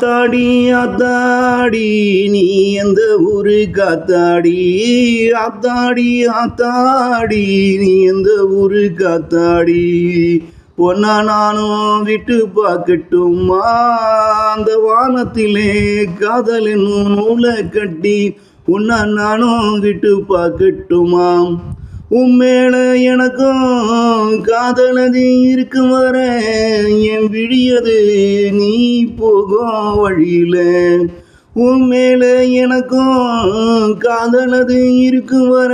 ஆத்தாடி ஆத்தாடி நீ எந்த ஊரு காத்தாடி, ஆத்தாடி ஆத்தாடி நீ எந்த ஊரு காத்தாடி, ஒன்னா நானும் விட்டு பார்க்கட்டுமா அந்த வானத்திலே காதல் என்னும் நூலை கட்டி, உன்னா நானும் விட்டு பார்க்கட்டுமா, உம்மேல எனக்கும் காதலது இருக்கும் வர என் விழியது நீ போகும் வழியில, உம்மேல எனக்கும் காதலது இருக்கும் வர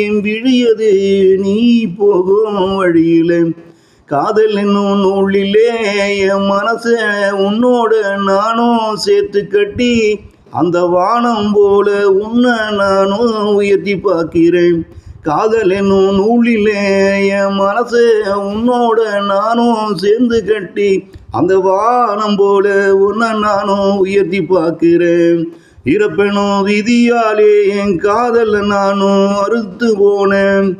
என் விழியது நீ போகும் வழியில, காதல் என்னும் நூலிலே என் மனச உன்னோட நானும் சேர்த்து கட்டி, அந்த வானம் போல உன்னை நானும் உயர்த்தி பார்க்கிறேன், காதல் என்னும் நூலிலே என் மனசு உன்னோட நானும் சேர்ந்து கட்டி, அந்த வானம் போல உன்னை நானும் உயர்த்தி பார்க்கிறேன், இறப்பெனும் விதியாலே என் காதல் நானும் அறுத்து போனேன்,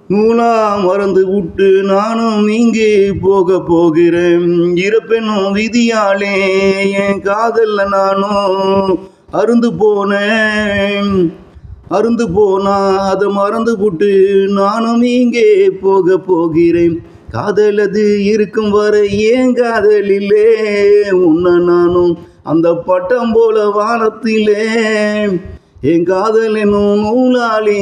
நூலா மறந்து விட்டு நானும் இங்கே போக போகிறேன், இறப்பெனும் விதியாலே என் காதல் நானும் அருந்து போனா அதை மறந்து விட்டு நானும் இங்கே போக போகிறேன், காதலது இருக்கும் வரை ஏன் காதலிலே உன்னை நானும் அந்த பட்டம் போல வானத்திலே என் காதல் என்னும் நூலாலே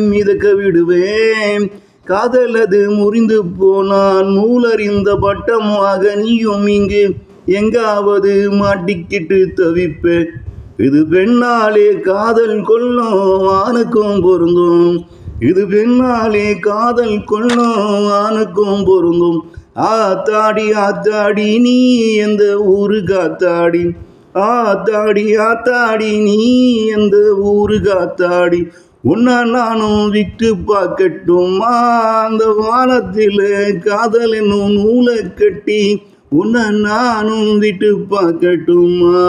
மிதக்க விடுவேன், காதலது முறிந்து போனால் நூலறிந்த பட்டமாக நீயும் இங்கு எங்காவது மாட்டிக்கிட்டு தவிப்பேன், இது பெண்ணாலே காதல் கொள்ளும் ஆணுக்கும் பொருந்தும், இது பெண்ணாலே காதல் கொள்ளும் ஆணுக்கும் பொருந்தும், ஆத்தாடி ஆத்தாடி நீ எந்த ஊரு காத்தாடி, ஆத்தாடி ஆத்தாடி நீ எந்த ஊரு காத்தாடி, உன்னை நானும் விட்டு பார்க்கட்டுமா அந்த வானத்தில் காதல் என்னும் நூலை கட்டி, உன்னை நானும் விட்டு பார்க்கட்டுமா.